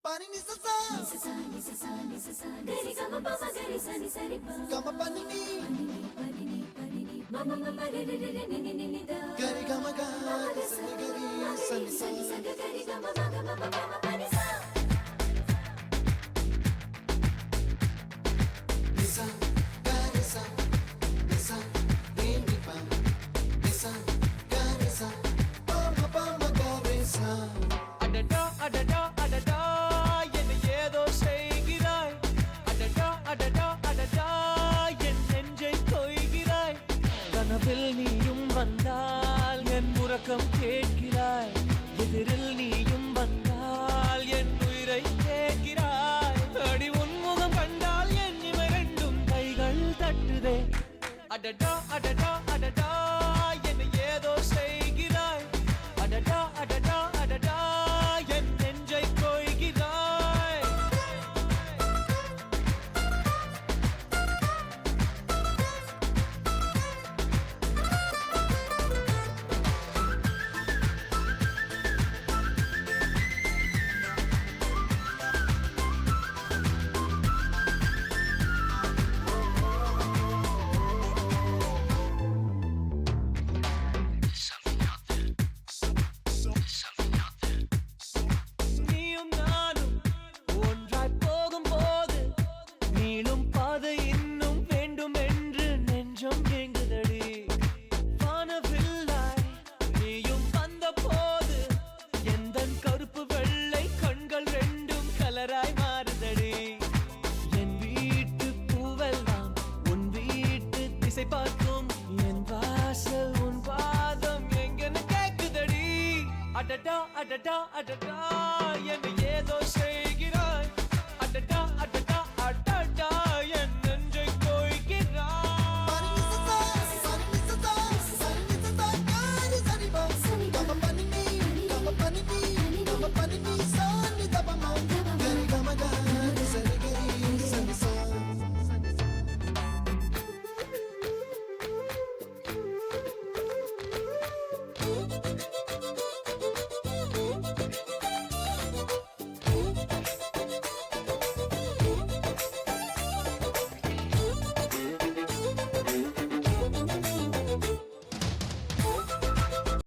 Pani ni sa sa gari gama pa ma gari sa ni sa ri pa gama pani ni mama mama re re re ni ni ni da gari gama ga sa ni gari sa ni sa gari gama ma gama gama pani sa ni sa gari sa ni sa re ni pa ni sa gari sa pa ma gari sa adada adada adada என்ன ஏதோ செய்கிறாய் அடடா அடடா அடடா என் நெஞ்சை கொய்கிறாய் கனவில் நீயும் வந்தால் என் உறக்கம் கேட்கிறாய் எதிரில் நீயும் வந்தால் என் உயிரை கேட்கிறாய் அடி உன்முகம் கண்டால் என் இவை ரெண்டும் கைகள் தட்டுதே அடடா அடடா அடடா என்ன ஏதோ செய்கிறாய் அடடா அடடா அடடா என் நெஞ்சை கொய்கிறாய் நீயும் நானும் ஒன்றாய் போகும்போது நீளும் பாதை இன்னும் வேண்டும் என்று நெஞ்சம் ஏங்குதடி வானவில்லாய் நீயும் வந்த போது எந்தன் கருப்பு வெள்ளை கண்கள் ரெண்டும் கலராய் மாறுதடி என் வீட்டு பூவெல்லாம் உன் வீட்டு திசை பார்க்கும் என் வாசல் உன் பாதம் எங்கன்னு கேக்குதடி அடடா அடடா அடடா என்ன ஏதோ